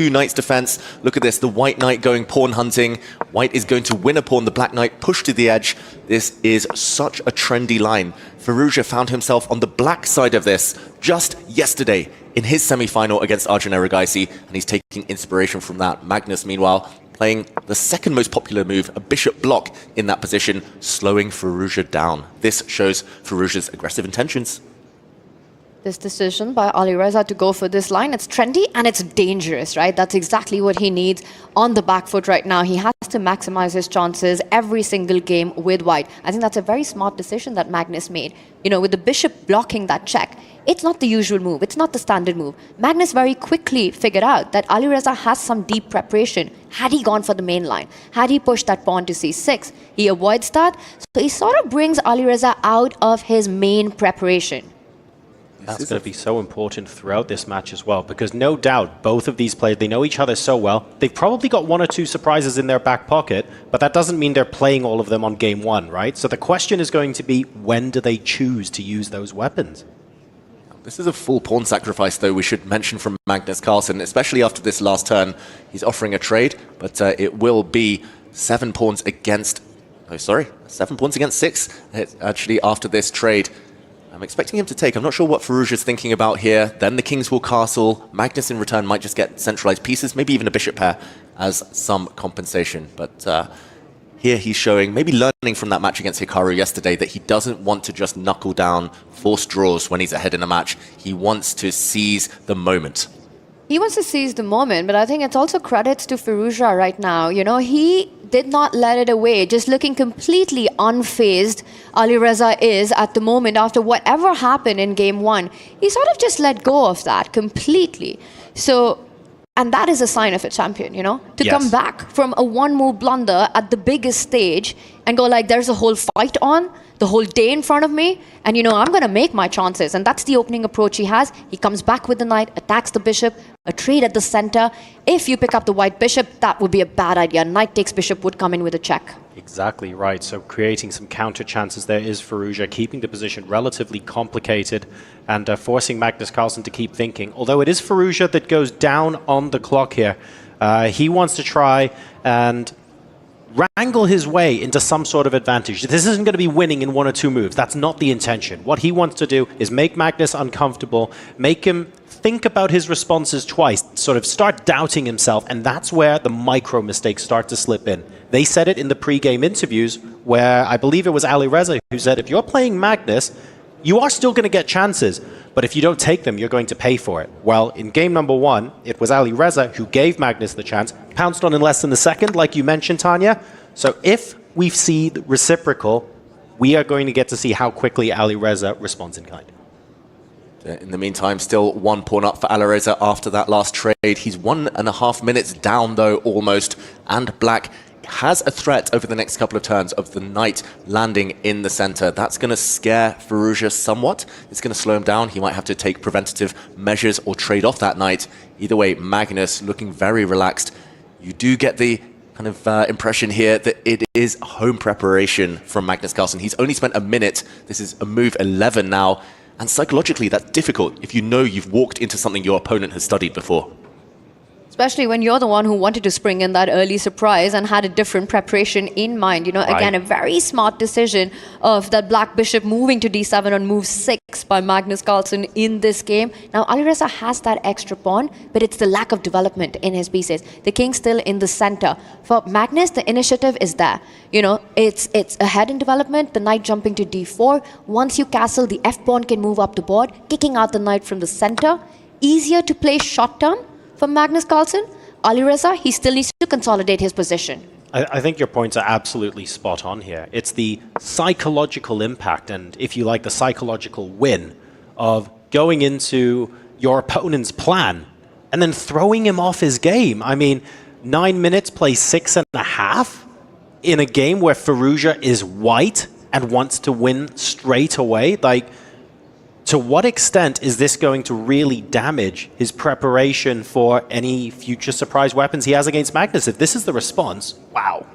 two knights defense. Look at this, the white knight going pawn hunting. White is going to win a pawn, the black knight pushed to the edge. This is such a trendy line. Firouzja found himself on the black side of this just yesterday in his semi-final against Arjun Erigaisi, and he's taking inspiration from that. Magnus, meanwhile, playing the second most popular move, a bishop block in that position, slowing Firouzja down. This shows Firouzja's aggressive intentions. This decision by Alireza to go for this line, it's trendy and it's dangerous, right? That's exactly what he needs on the back foot right now. He has to maximize his chances every single game with white. I think that's a very smart decision that Magnus made. You know, with the bishop blocking that check, it's not the usual move. It's not the standard move. Magnus very quickly figured out that Alireza has some deep preparation. Had he gone for the main line, had he pushed that pawn to c6, he avoids that. So he sort of brings Alireza out of his main preparation. That's going to be so important throughout this match as well, because no doubt both of these players, they know each other so well. They've probably got one or two surprises in their back pocket, but that doesn't mean they're playing all of them on game one, right? So the question is going to be, when do they choose to use those weapons? This is a full pawn sacrifice, though, we should mention, from Magnus Carlsen, especially after this last turn. He's offering a trade, but it will be 7 pawns against... Oh, sorry, 7 pawns against 6, actually, after this trade. I'm expecting him to take. I'm not sure what Firouzja's thinking about here. Then the kings will castle. Magnus in return might just get centralized pieces, maybe even a bishop pair as some compensation. But here he's showing, maybe learning from that match against Hikaru yesterday, that he doesn't want to just knuckle down forced draws when he's ahead in a match. He wants to seize the moment. He wants to seize the moment, but I think it's also credits to Firouzja right now. You know, he did not let it away, just looking completely unfazed. Alireza is at the moment after whatever happened in game one. He sort of just let go of that completely. So, and that is a sign of a champion, you know, to come back from a one-move blunder at the biggest stage and go like, there's a whole fight on, the whole day in front of me, and you know, I'm going to make my chances. And that's the opening approach he has. He comes back with the knight, attacks the bishop, a trade at the center. If you pick up the white bishop, that would be a bad idea. Knight takes bishop would come in with a check. Exactly right. So creating some counter chances there is Firouzja, keeping the position relatively complicated and forcing Magnus Carlsen to keep thinking. Although it is Firouzja that goes down on the clock here. He wants to try and wrangle his way into some sort of advantage. This isn't going to be winning in 1 or 2 moves. That's not the intention. What he wants to do is make Magnus uncomfortable, make him think about his responses twice, sort of start doubting himself, and that's where the micro mistakes start to slip in. They said it in the pre-game interviews where I believe it was Alireza who said, if you're playing Magnus, you are still going to get chances, but if you don't take them, you're going to pay for it. Well, in game number 1, it was Alireza who gave Magnus the chance, pounced on in less than a second, like you mentioned, Tanya. So if we see the reciprocal, we are going to get to see how quickly Alireza responds in kind. In the meantime, still 1 pawn up for Alireza after that last trade. He's 1.5 minutes down, though, almost, and black has a threat over the next couple of turns of the knight landing in the center. That's going to scare Firouzja somewhat. It's going to slow him down. He might have to take preventative measures or trade off that knight. Either way, Magnus looking very relaxed. You do get the kind of impression here that it is home preparation from Magnus Carlsen. He's only spent a minute. This is a move 11 now. And psychologically, that's difficult if you know you've walked into something your opponent has studied before. Especially when you're the one who wanted to spring in that early surprise and had a different preparation in mind. You know, again, a very smart decision of that black bishop moving to d7 on move 6 by Magnus Carlsen in this game. Now, Alireza has that extra pawn, but it's the lack of development in his pieces. The king's still in the center. For Magnus, the initiative is there. You know, it's ahead in development, the knight jumping to d4. Once you castle, the f-pawn can move up the board, kicking out the knight from the center. Easier to play short turn. For Magnus Carlsen, Alireza, he still needs to consolidate his position. I think your points are absolutely spot on here. It's the psychological impact and, if you like, the psychological win of going into your opponent's plan and then throwing him off his game. I mean, 9 minutes, play 6.5 in a game where Firouzja is white and wants to win straight away. Like, to what extent is this going to really damage his preparation for any future surprise weapons he has against Magnus? If this is the response, wow.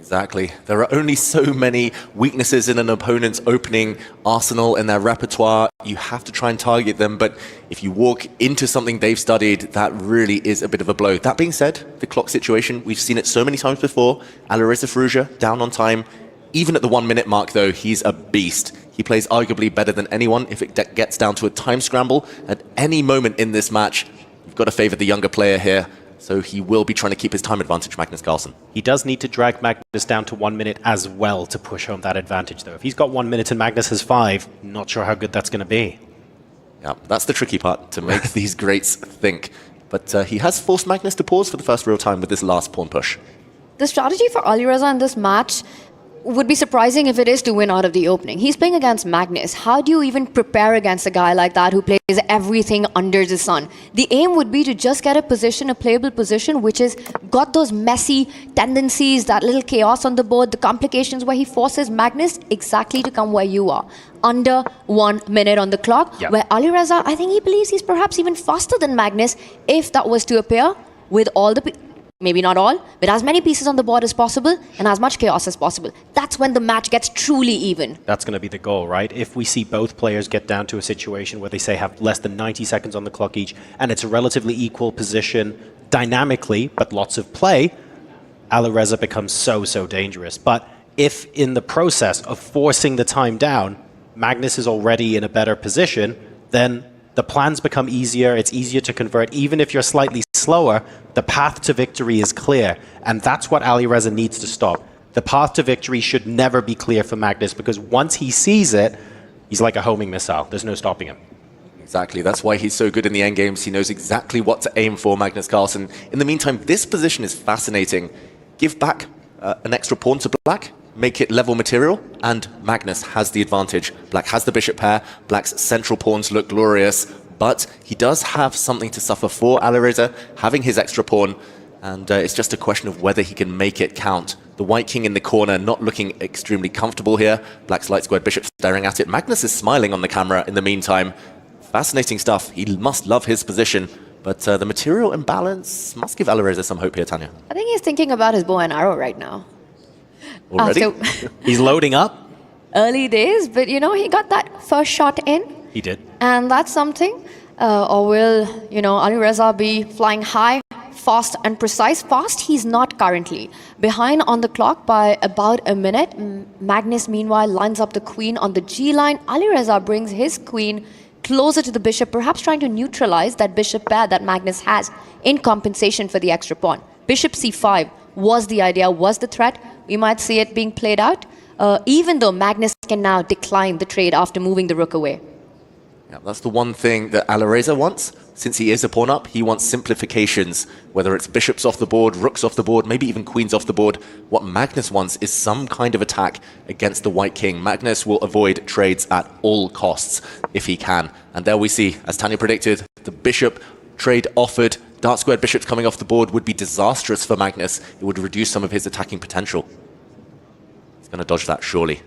Exactly. There are only so many weaknesses in an opponent's opening arsenal in their repertoire. You have to try and target them, but if you walk into something they've studied, that really is a bit of a blow. That being said, the clock situation, we've seen it so many times before. Alireza Firouzja down on time. Even at the 1 minute mark, though, he's a beast. He plays arguably better than anyone if it gets down to a time scramble. At any moment in this match, you've got to favor the younger player here. So he will be trying to keep his time advantage, Magnus Carlsen. He does need to drag Magnus down to 1 minute as well to push home that advantage, though. If he's got 1 minute and Magnus has 5, not sure how good that's going to be. Yeah, that's the tricky part, to make these greats think. But he has forced Magnus to pause for the first real time with this last pawn push. The strategy for Alireza in this match would be surprising if it is to win out of the opening. He's playing against Magnus. How do you even prepare against a guy like that who plays everything under the sun? The aim would be to just get a position, a playable position, which has got those messy tendencies, that little chaos on the board, the complications where he forces Magnus exactly to come where you are. Under 1 minute on the clock, Yep. where Alireza, I think he believes he's perhaps even faster than Magnus if that was to appear with all the... maybe not all, but as many pieces on the board as possible and as much chaos as possible. That's when the match gets truly even. That's going to be the goal, right? If we see both players get down to a situation where they say have less than 90 seconds on the clock each, and it's a relatively equal position dynamically, but lots of play, Alireza becomes so dangerous. But if in the process of forcing the time down, Magnus is already in a better position, then the plans become easier, it's easier to convert. Even if you're slightly slower, the path to victory is clear. And that's what Alireza needs to stop. The path to victory should never be clear for Magnus, because once he sees it, he's like a homing missile. There's no stopping him. Exactly. That's why he's so good in the end games. He knows exactly what to aim for, Magnus Carlsen. In the meantime, this position is fascinating. Give back an extra pawn to Black, make it level material, and Magnus has the advantage. Black has the bishop pair, Black's central pawns look glorious, but he does have something to suffer for Alireza, having his extra pawn, and it's just a question of whether he can make it count. The white king in the corner not looking extremely comfortable here. Black's light squared bishop staring at it. Magnus is smiling on the camera in the meantime. Fascinating stuff. He must love his position, but the material imbalance must give Alireza some hope here, Tanya. I think he's thinking about his bow and arrow right now. Already? He's loading up. Early days, but you know, he got that first shot in. He did. And that's something. Or will, you know, Alireza be flying high, fast and precise? Fast, he's not currently. Behind on the clock by about a minute. Magnus, meanwhile, lines up the queen on the G line. Alireza brings his queen closer to the bishop, perhaps trying to neutralize that bishop pair that Magnus has in compensation for the extra pawn. Bishop c5 was the idea, was the threat. We might see it being played out, even though Magnus can now decline the trade after moving the rook away. Yeah, that's the one thing that Alireza wants. Since he is a pawn up, he wants simplifications, whether it's bishops off the board, rooks off the board, maybe even queens off the board. What Magnus wants is some kind of attack against the white king. Magnus will avoid trades at all costs if he can. And there we see, as Tanya predicted, the bishop trade offered. Dark squared bishops coming off the board would be disastrous for Magnus. It would reduce some of his attacking potential. He's going to dodge that, surely.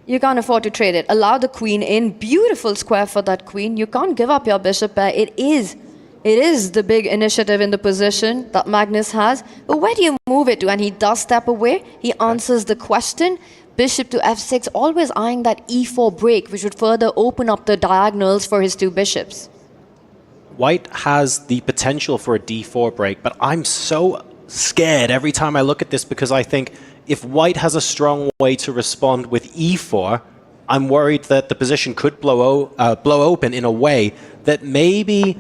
You can't afford to trade it. Allow the queen in. Beautiful square for that queen. You can't give up your bishop pair. It is the big initiative in the position that Magnus has. But where do you move it to? And he does step away. He answers the question. Bishop to f6, always eyeing that e4 break, which would further open up the diagonals for his two bishops. White has the potential for a d4 break, but I'm so scared every time I look at this, because I think if White has a strong way to respond with e4, I'm worried that the position could blow open in a way that maybe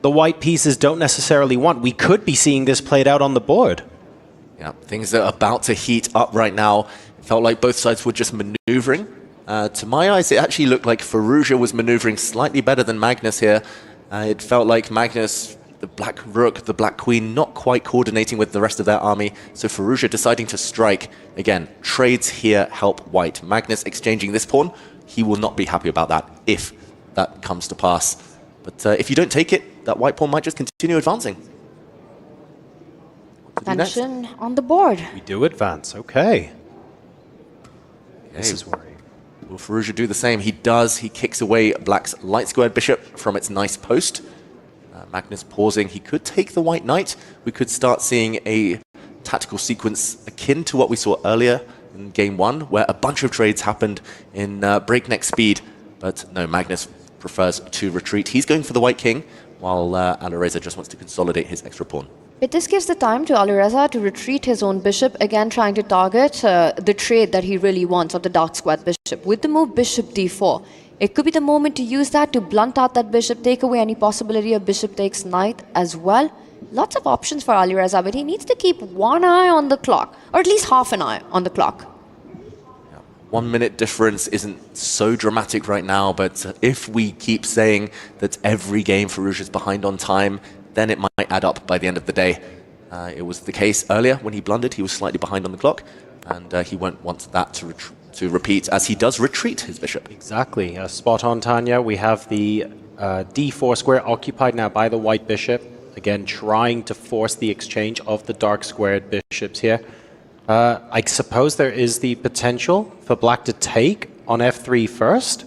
the white pieces don't necessarily want. We could be seeing this played out on the board. Yeah, things are about to heat up right now. It felt like both sides were just maneuvering. To my eyes, it actually looked like Firouzja was maneuvering slightly better than Magnus here. It felt like Magnus, the black rook, the black queen, not quite coordinating with the rest of their army. So Firouzja deciding to strike. Again, trades here help white. Magnus exchanging this pawn, he will not be happy about that if that comes to pass. But if you don't take it, that white pawn might just continue advancing. Tension on the board. We do advance, okay. This is worrying. Will Firouzja do the same? He does. He kicks away black's light squared bishop from its nice post. Magnus pausing. He could take the white knight. We could start seeing a tactical sequence akin to what we saw earlier in game 1, where a bunch of trades happened in breakneck speed. But no, Magnus prefers to retreat. He's going for the white king, while Alireza just wants to consolidate his extra pawn. But this gives the time to Alireza to retreat his own bishop, again trying to target the trade that he really wants of the dark squared bishop. With the move bishop d4, it could be the moment to use that to blunt out that bishop, take away any possibility of bishop takes knight as well. Lots of options for Alireza, but he needs to keep one eye on the clock, or at least half an eye on the clock. 1 minute difference isn't so dramatic right now, but if we keep saying that every game Firouzja is behind on time, then it might add up by the end of the day. It was the case earlier when he blundered. He was slightly behind on the clock, and he won't want that to repeat, as he does retreat his bishop. Exactly. Spot on, Tanya. We have the d4 square occupied now by the white bishop. Again, trying to force the exchange of the dark squared bishops here. I suppose there is the potential for black to take on f3 first,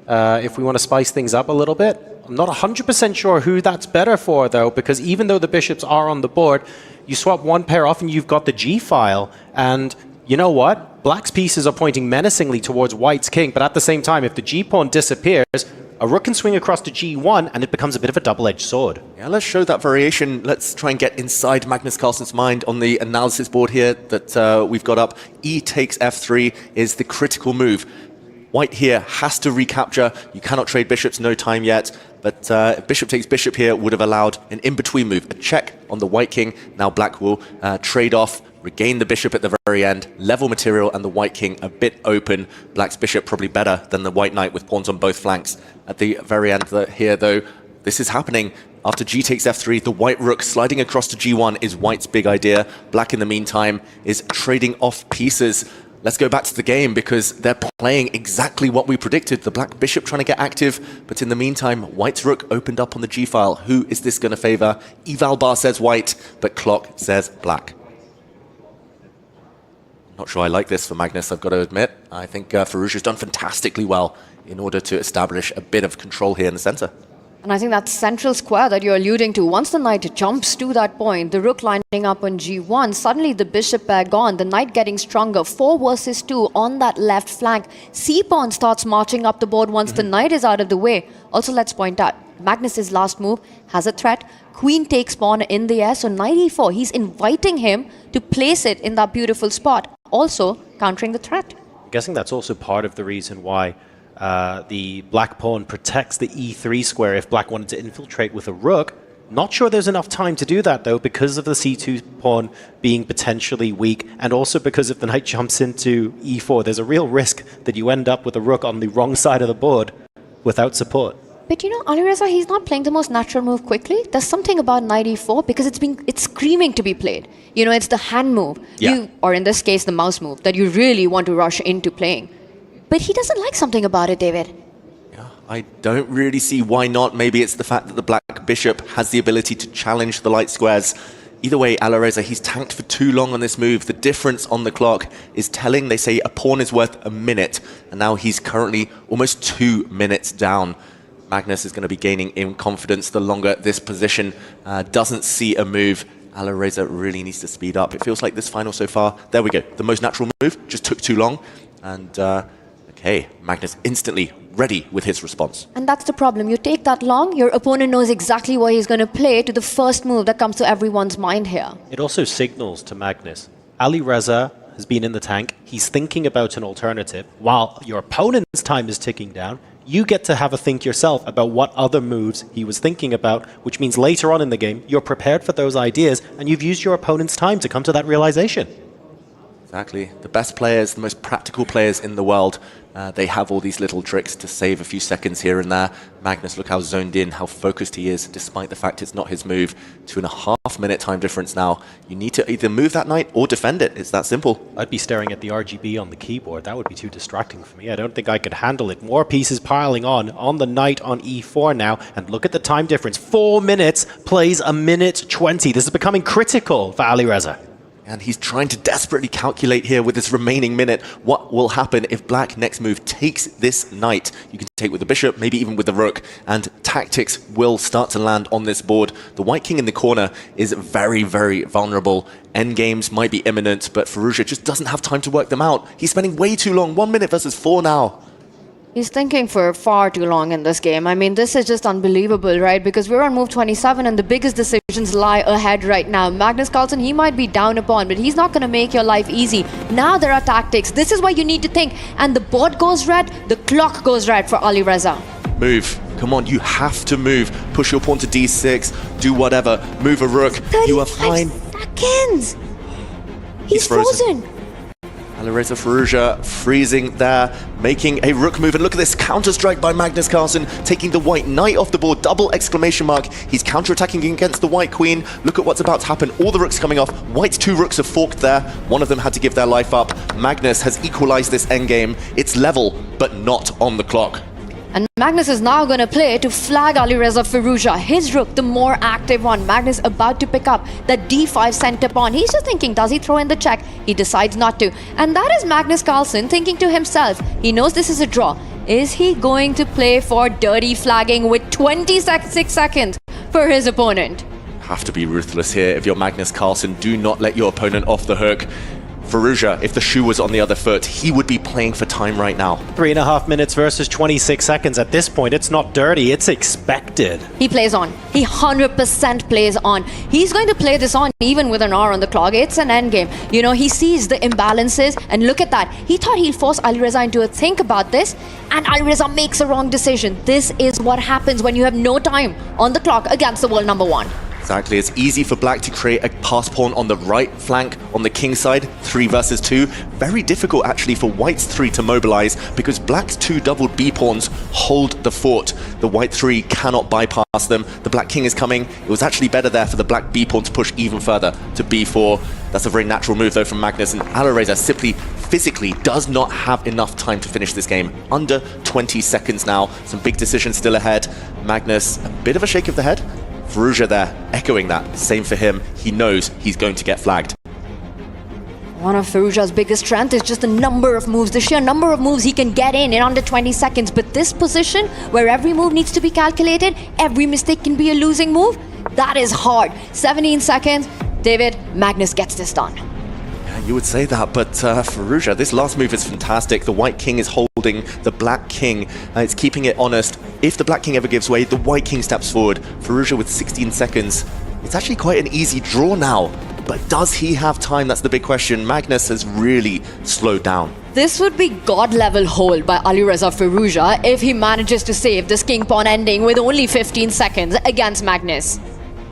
if we want to spice things up a little bit. I'm not 100% sure who that's better for, though, because even though the bishops are on the board, you swap one pair off and you've got the g-file. And you know what? Black's pieces are pointing menacingly towards white's king, but at the same time, if the g-pawn disappears, a rook can swing across to g1, and it becomes a bit of a double-edged sword. Yeah, let's show that variation. Let's try and get inside Magnus Carlsen's mind on the analysis board here that we've got up. E takes f3 is the critical move. White here has to recapture. You cannot trade bishops, no time yet. But bishop takes bishop here would have allowed an in-between move, a check on the white king. Now black will trade off, regain the bishop at the very end, level material, and the white king a bit open. Black's bishop probably better than the white knight with pawns on both flanks. At the very end here, though, this is happening. After g takes f3, the white rook sliding across to g1 is white's big idea. Black, in the meantime, is trading off pieces. Let's go back to the game, because they're playing exactly what we predicted. The black bishop trying to get active, but in the meantime, white's rook opened up on the g-file. Who is this going to favor? Eval bar says white, but clock says black. Not sure I like this for Magnus, I've got to admit. I think Firouzja's done fantastically well in order to establish a bit of control here in the center. And I think that central square that you're alluding to, once the knight jumps to that point, the rook lining up on g1, suddenly the bishop pair gone, the knight getting stronger, 4 versus 2 on that left flank. C-pawn starts marching up the board once the knight is out of the way. Also, let's point out, Magnus's last move has a threat. Queen takes pawn in the air, so knight e4. He's inviting him to place it in that beautiful spot, also countering the threat. I'm guessing that's also part of the reason why the black pawn protects the e3 square if black wanted to infiltrate with a rook. Not sure there's enough time to do that, though, because of the c2 pawn being potentially weak, and also because if the knight jumps into e4, there's a real risk that you end up with a rook on the wrong side of the board without support. But you know, Alireza, he's not playing the most natural move quickly. There's something about knight e4 because it's screaming to be played. You know, it's the hand move, or in this case, the mouse move, that you really want to rush into playing. But he doesn't like something about it, David. Yeah, I don't really see why not. Maybe it's the fact that the black bishop has the ability to challenge the light squares. Either way, Alireza, he's tanked for too long on this move. The difference on the clock is telling. They say a pawn is worth a minute, and now he's currently almost 2 minutes down. Magnus is going to be gaining in confidence the longer this position doesn't see a move. Alireza really needs to speed up. It feels like this final so far, there we go, the most natural move, just took too long. And okay, Magnus instantly ready with his response. And that's the problem. You take that long, your opponent knows exactly what he's going to play to the first move that comes to everyone's mind here. It also signals to Magnus, Alireza has been in the tank, he's thinking about an alternative, while your opponent's time is ticking down. You get to have a think yourself about what other moves he was thinking about, which means later on in the game, you're prepared for those ideas, and you've used your opponent's time to come to that realization. Exactly. The best players, the most practical players in the world, they have all these little tricks to save a few seconds here and there. Magnus, look how zoned in, how focused he is, despite the fact it's not his move. 2.5 minute time difference now. You need to either move that knight or defend it. It's that simple. I'd be staring at the RGB on the keyboard. That would be too distracting for me. I don't think I could handle it. More pieces piling on the knight on e4 now. And look at the time difference. 4 minutes plays a minute 20. This is becoming critical for Alireza. And he's trying to desperately calculate here with this remaining minute what will happen if black next move takes this knight. You can take with the bishop, maybe even with the rook, and tactics will start to land on this board. The white king in the corner is very, very vulnerable. Endgames might be imminent, but Firouzja just doesn't have time to work them out. He's spending way too long, 1 minute versus 4 now. He's thinking for far too long in this game. I mean, this is just unbelievable, right? Because we're on move 27 and the biggest decisions lie ahead right now. Magnus Carlsen, he might be down upon, but he's not going to make your life easy. Now there are tactics. This is what you need to think. And the board goes red, the clock goes red for Alireza. Move. Come on, you have to move. Push your pawn to d6, do whatever. Move a rook. You are fine. 35 seconds! He's frozen. Alireza Firouzja freezing there, making a rook move. And look at this counter strike by Magnus Carlsen, taking the white knight off the board. Double exclamation mark. He's counter-attacking against the white queen. Look at what's about to happen. All the rooks coming off. White's 2 rooks are forked there. One of them had to give their life up. Magnus has equalized this endgame. It's level, but not on the clock. And Magnus is now going to play to flag Alireza Firouzja. His rook, the more active one. Magnus about to pick up the d5 center pawn. He's just thinking, does he throw in the check? He decides not to. And that is Magnus Carlsen thinking to himself, he knows this is a draw. Is he going to play for dirty flagging with 26 seconds for his opponent? Have to be ruthless here if you're Magnus Carlsen. Do not let your opponent off the hook. Firouzja, if the shoe was on the other foot, he would be playing for time right now. 3.5 minutes versus 26 seconds. At this point, it's not dirty, it's expected. He plays on. He 100% plays on. He's going to play this on even with an hour on the clock. It's an endgame. You know, he sees the imbalances, and look at that. He thought he'd force Alireza into a think about this, and Alireza makes a wrong decision. This is what happens when you have no time on the clock against the world number 1. Exactly, it's easy for black to create a pass pawn on the right flank on the king side, 3 versus 2. Very difficult actually for white's 3 to mobilize because black's 2 doubled b pawns hold the fort. The white 3 cannot bypass them. The black king is coming. It was actually better there for the black b pawn to push even further to b4. That's a very natural move though from Magnus, and Alireza simply physically does not have enough time to finish this game. Under 20 seconds now. Some big decisions still ahead. Magnus, a bit of a shake of the head. Firouzja there, echoing that. Same for him. He knows he's going to get flagged. One of Firouzja's biggest strength is just the number of moves, the sheer number of moves he can get in under 20 seconds. But this position, where every move needs to be calculated, every mistake can be a losing move, that is hard. 17 seconds, David, Magnus gets this done. You would say that, but Firouzja, this last move is fantastic. The white king is holding the black king. It's keeping it honest. If the black king ever gives way, the white king steps forward. Firouzja with 16 seconds. It's actually quite an easy draw now. But does he have time? That's the big question. Magnus has really slowed down. This would be god-level hold by Alireza Firouzja if he manages to save this king-pawn ending with only 15 seconds against Magnus.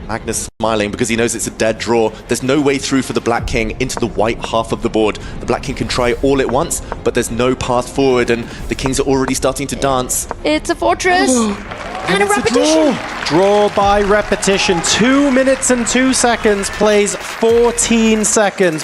Magnus smiling because he knows it's a dead draw. There's no way through for the black king into the white half of the board. The black king can try all at once, but there's no path forward, and the kings are already starting to dance. It's a fortress and a repetition. Draw by repetition. 2 minutes and 2 seconds, plays 14 seconds.